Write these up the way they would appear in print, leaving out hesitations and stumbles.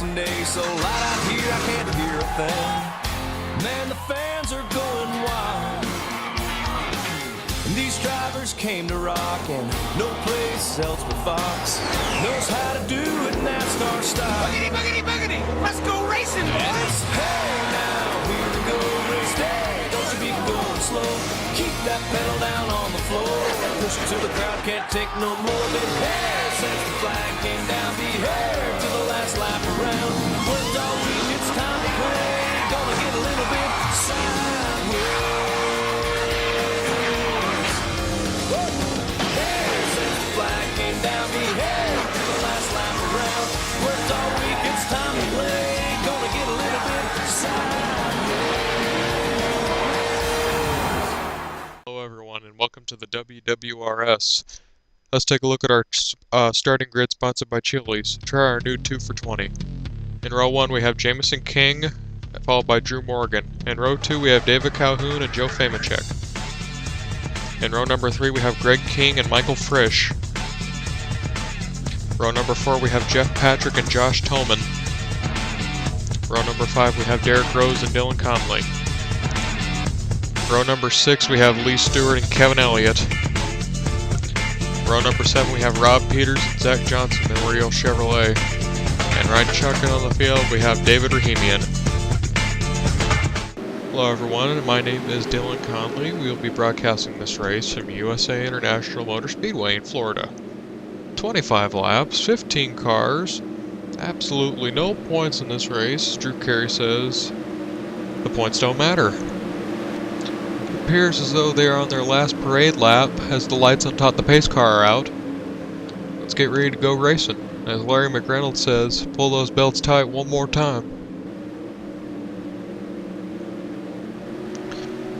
racing day, so loud out here I can't hear a thing. Man, the fans are going wild. And these drivers came to rock, and no place else but Fox knows how to do it NASCAR style. Boogity, boogity, boogity! Let's go racing, And boys! it's, hey now, here we go, race day. Don't you be going slow. Keep that pedal down on the floor. Push it till the crowd can't take no more. Been here since the flag came down. Be here till the last lap around. Worked all week, it's time to play. Gonna get a little bit sideways. Here since the flag came down. Be here till the last lap around. Worked all week, it's time to play. Gonna get a little bit sideways. Hello everyone and welcome to the Wwrs. Let's take a look at our starting grid sponsored by Chili's. Try our new 2 for 20. In row 1 we have Jamison King, followed by Drew Morgan. In row 2 we have David Calhoun and Joe Famacek. In row number 3 we have Greg King and Michael Frisch. Row number 4 we have Jeff Patrick and Josh Tolman. Row number 5 we have Derek Rose and Dylan Conley. Row number 6 we have Lee Stewart and Kevin Elliott. Row number 7 we have Rob Peters and Zach Johnson and Rio Chevrolet. And riding shotgun on the field we have David Rahimian. Hello everyone, my name is Dylan Conley. We will be broadcasting this race from USA International Motor Speedway in Florida. 25 laps, 15 cars, absolutely no points in this race. Drew Carey says the points don't matter. Appears as though they are on their last parade lap as the lights on top of the pace car are out. Let's get ready to go racing. As Larry McReynolds says, pull those belts tight one more time.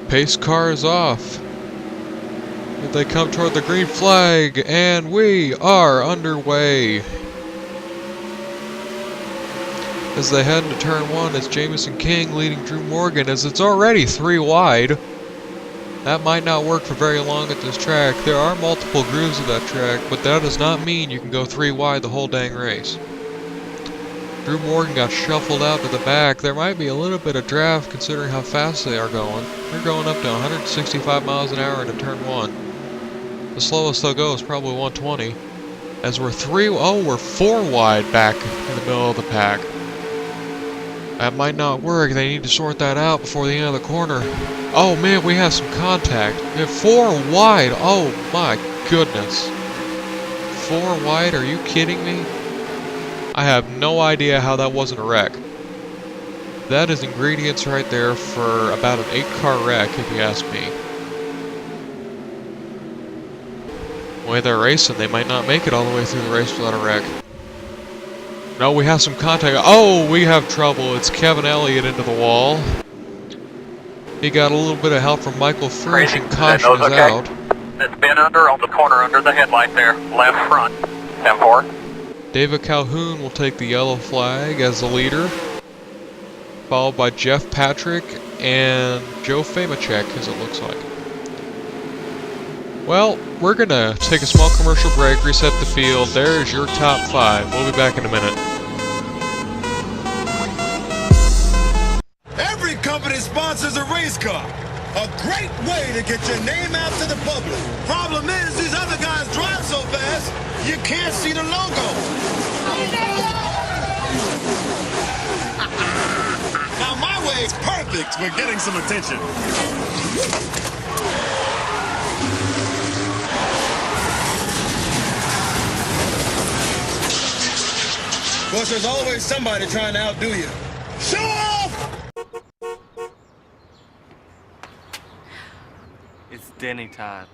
Pace car is off. They come toward the green flag and we are underway. As they head into turn 1, it's Jamison King leading Drew Morgan as it's already 3 wide. That might not work for very long at this track. There are multiple grooves at that track, but that does not mean you can go 3 wide the whole dang race. Drew Morgan got shuffled out to the back. There might be a little bit of draft considering how fast they are going. They're going up to 165 miles an hour into turn 1. The slowest they'll go is probably 120. As we're 4 wide back in the middle of the pack. That might not work. They need to sort that out before the end of the corner. Oh man, we have some contact. We have 4 wide. Oh my goodness. 4 wide? Are you kidding me? I have no idea how that wasn't a wreck. That is ingredients right there for about an 8-car wreck, if you ask me. The way they're racing, they might not make it all the way through the race without a wreck. No, we have some contact. Oh, we have trouble. It's Kevin Elliott into the wall. He got a little bit of help from Michael Frisch and caution is out. It's been under on the corner under the headlight there, left front, 10-4. David Calhoun will take the yellow flag as the leader, followed by Jeff Patrick and Joe Famacek, as it looks like. Well, we're going to take a small commercial break, reset the field. There's your top 5. We'll be back in a minute. Every company sponsors a race car. A great way to get your name out to the public. Problem is, these other guys drive so fast, you can't see the logo. Now my way is perfect for getting some attention. Of course, there's always somebody trying to outdo you. Show off! It's Denny time.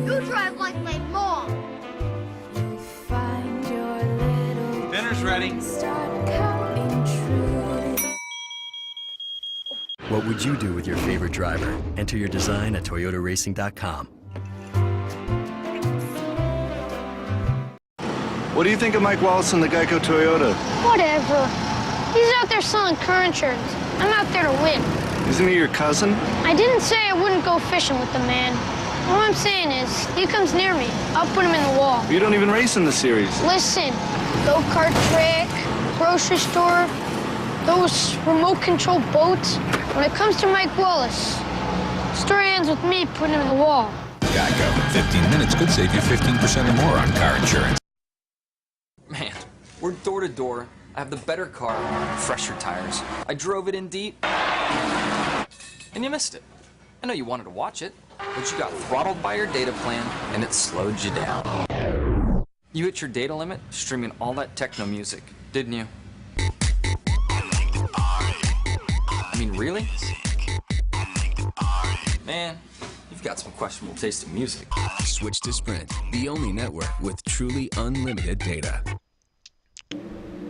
You drive like my mom. Dinner's ready. What would you do with your favorite driver? Enter your design at toyotaracing.com. What do you think of Mike Wallace and the Geico Toyota? Whatever. He's out there selling car insurance. I'm out there to win. Isn't he your cousin? I didn't say I wouldn't go fishing with the man. All I'm saying is, he comes near me, I'll put him in the wall. You don't even race in the series. Listen, go-kart track, grocery store, those remote-controlled boats. When it comes to Mike Wallace, story ends with me putting him in the wall. Geico. 15 minutes could save you 15% or more on car insurance. Man, we're door to door. I have the better car, fresher tires. I drove it in deep, and you missed it. I know you wanted to watch it, but you got throttled by your data plan, and it slowed you down. You hit your data limit streaming all that techno music, didn't you? I mean, really? Man, you've got some questionable taste in music. Switch to Sprint, the only network with truly unlimited data.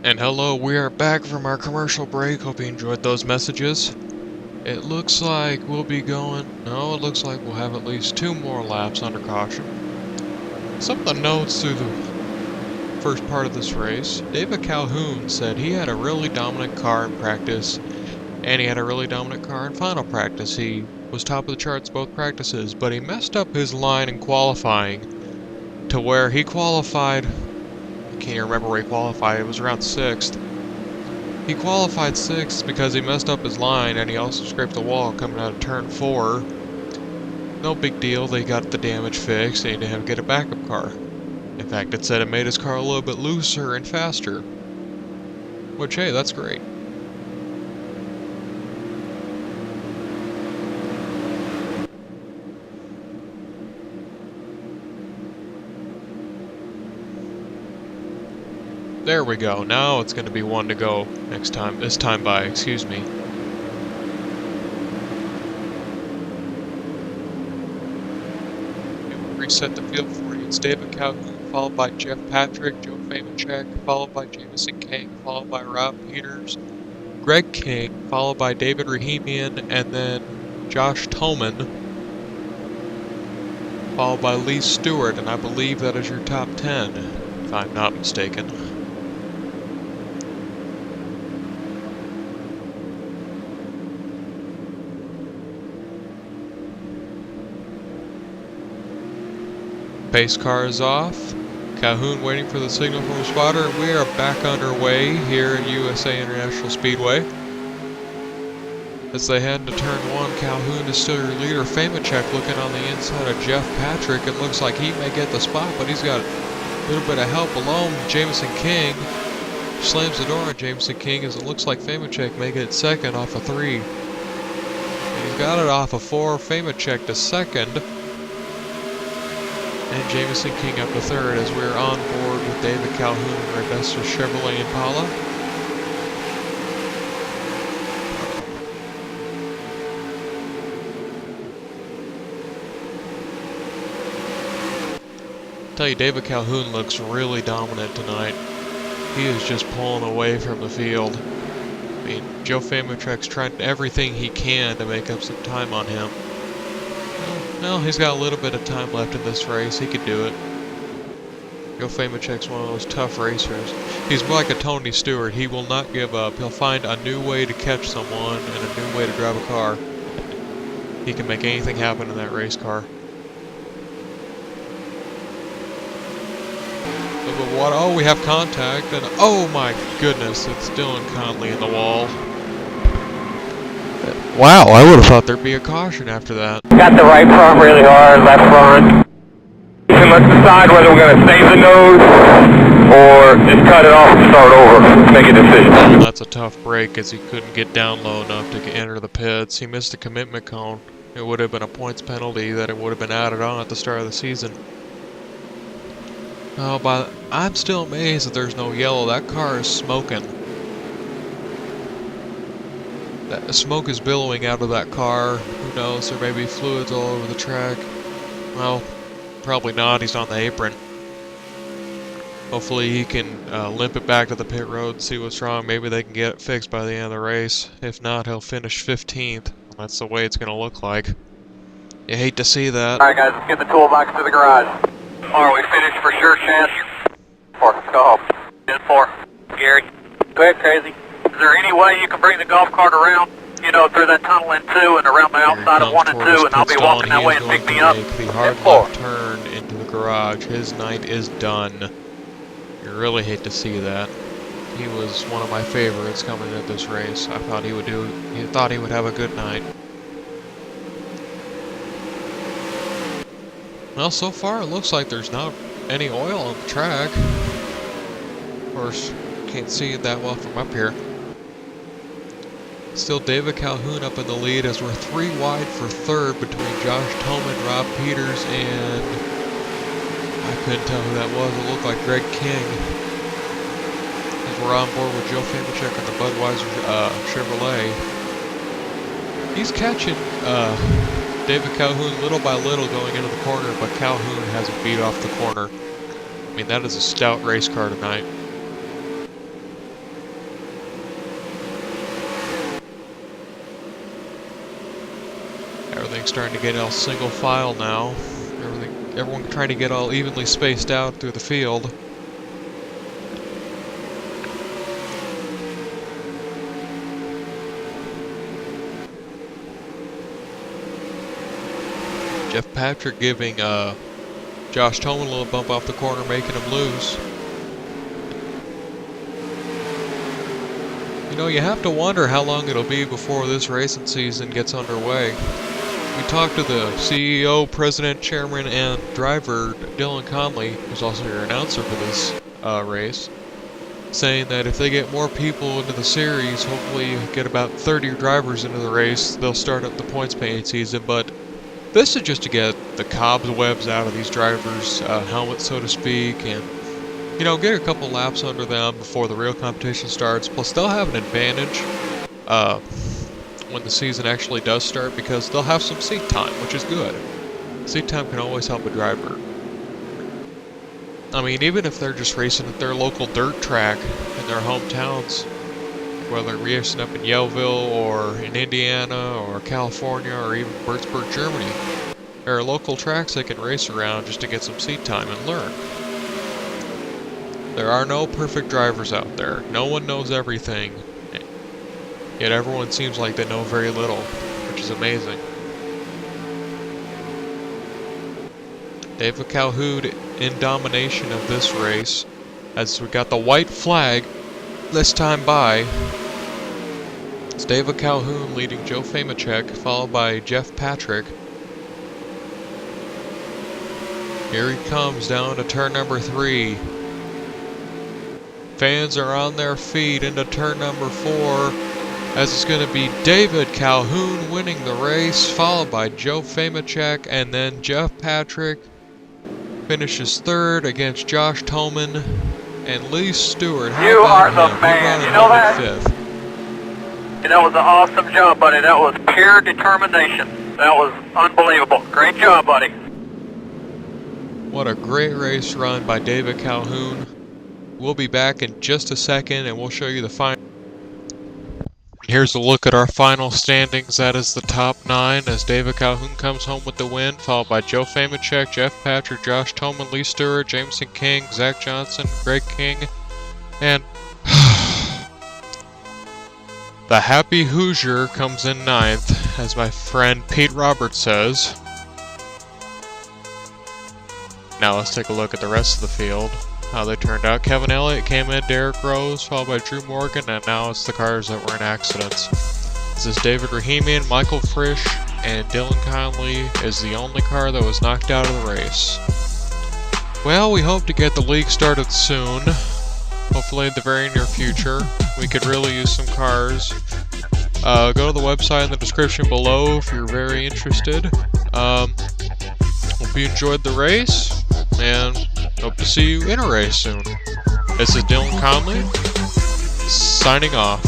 And hello, we are back from our commercial break. Hope you enjoyed those messages. It looks like we'll be going... No, it looks like we'll have at least 2 more laps under caution. Some of the notes through the first part of this race. David Calhoun said he had a really dominant car in practice, and he had a really dominant car in final practice. He was top of the charts both practices, but he messed up his line in qualifying to where he qualified... I can't even remember where he qualified. It was around 6th. He qualified 6th because he messed up his line, and he also scraped the wall coming out of turn 4. No big deal, they got the damage fixed, and he didn't have to get a backup car. In fact, it said it made his car a little bit looser and faster. Which, hey, that's great. There we go. Now it's going to be 1 to go next time. This time by, excuse me. Reset the field for you. It's David Calhoun, followed by Jeff Patrick, Joe Famacek, followed by Jameson King, followed by Rob Peters, Greg King, followed by David Rahimian, and then Josh Toman, followed by Lee Stewart, and I believe that is your top 10, if I'm not mistaken. Pace car is off. Calhoun waiting for the signal from a spotter. We are back underway here at USA International Speedway. As they head into turn 1, Calhoun is still your leader. Famacek looking on the inside of Jeff Patrick. It looks like he may get the spot, but he's got a little bit of help alone. Jameson King slams the door on Jameson King as it looks like Famacek may get second off of 3. And he's got it off of 4. Famacek to second. And Jameson King up to third as we're on board with David Calhoun in Augusta Chevrolet Impala. I tell you, David Calhoun looks really dominant tonight. He is just pulling away from the field. I mean, Joe Famacek's trying everything he can to make up some time on him. Well, he's got a little bit of time left in this race. He could do it. Joe Famacek's one of those tough racers. He's like a Tony Stewart. He will not give up. He'll find a new way to catch someone and a new way to drive a car. He can make anything happen in that race car. But what? Oh, we have contact, and oh my goodness, it's Dylan Conley in the wall. Wow, I would have thought there'd be a caution after that. Got the right front really hard, left front. Let's decide whether we're going to save the nose or just cut it off and start over. Make a decision. Well, that's a tough break as he couldn't get down low enough to enter the pits. He missed the commitment cone. It would have been a points penalty that it would have been added on at the start of the season. Oh, but I'm still amazed that there's no yellow. That car is smoking. That smoke is billowing out of that car. Who knows? There may be fluids all over the track. Well, probably not. He's on the apron. Hopefully he can limp it back to the pit road and see what's wrong. Maybe they can get it fixed by the end of the race. If not, he'll finish 15th. That's the way it's going to look like. You hate to see that. Alright guys, let's get the toolbox to the garage. Are we finished for sure, Chance? 4, go home. 10-4. Gary. Go ahead, Crazy. Is there any way you can bring the golf cart around? you know, through that tunnel in 2 and around the outside of 1 and 2, and I'll be walking that way and pick me up. The hard left turn into the garage. His night is done. You really hate to see that. He was one of my favorites coming into this race. I thought he would have a good night. Well, so far it looks like there's not any oil on the track. Of course, can't see it that well from up here. Still David Calhoun up in the lead as we're 3 wide for third between Josh Toman, Rob Peters, and I couldn't tell who that was. It looked like Greg King. As we're on board with Joe Famicek on the Budweiser Chevrolet. He's catching David Calhoun little by little going into the corner, but Calhoun hasn't beat off the corner. I mean, that is a stout race car tonight. Everything's starting to get all single file now. Everyone trying to get all evenly spaced out through the field. Jeff Patrick giving Josh Toman a little bump off the corner, making him lose. You know, you have to wonder how long it'll be before this racing season gets underway. We talked to the CEO, president, chairman, and driver, Dylan Conley, who's also your announcer for this race, saying that if they get more people into the series, hopefully get about 30 drivers into the race, they'll start up the points paying season. But this is just to get the cobwebs out of these drivers' helmets, so to speak, and, you know, get a couple laps under them before the real competition starts. Plus, they'll have an advantage when the season actually does start, because they'll have some seat time, which is good. Seat time can always help a driver. I mean, even if they're just racing at their local dirt track in their hometowns, whether racing up in Yellville or in Indiana or California or even Würzburg, Germany, there are local tracks they can race around just to get some seat time and learn. There are no perfect drivers out there. No one knows everything. Yet everyone seems like they know very little, which is amazing. David Calhoun in domination of this race, as we got the white flag this time by. It's David Calhoun leading Joe Famicek, followed by Jeff Patrick. Here he comes down to turn number 3. Fans are on their feet into turn number 4, as it's going to be David Calhoun winning the race, followed by Joe Famicek, and then Jeff Patrick finishes third against Josh Toman and Lee Stewart. You are the man, you know that? 5th. That was an awesome job, buddy. That was pure determination. That was unbelievable. Great job, buddy. What a great race run by David Calhoun. We'll be back in just a second and we'll show you the final. Here's a look at our final standings. That is the top 9 as David Calhoun comes home with the win, followed by Joe Famicek, Jeff Patrick, Josh Toman, Lee Stewart, Jameson King, Zach Johnson, Greg King, and the Happy Hoosier comes in 9th, as my friend Pete Roberts says. Now let's take a look at the rest of the field, how they turned out. Kevin Elliott came in, Derek Rose, followed by Drew Morgan, and now it's the cars that were in accidents. This is David Rahimian, Michael Frisch, and Dylan Conley is the only car that was knocked out of the race. Well, we hope to get the league started soon. Hopefully in the very near future. We could really use some cars. Go to the website in the description below if you're very interested. Hope you enjoyed the race, and hope to see you in a race soon. This is Dylan Conley, signing off.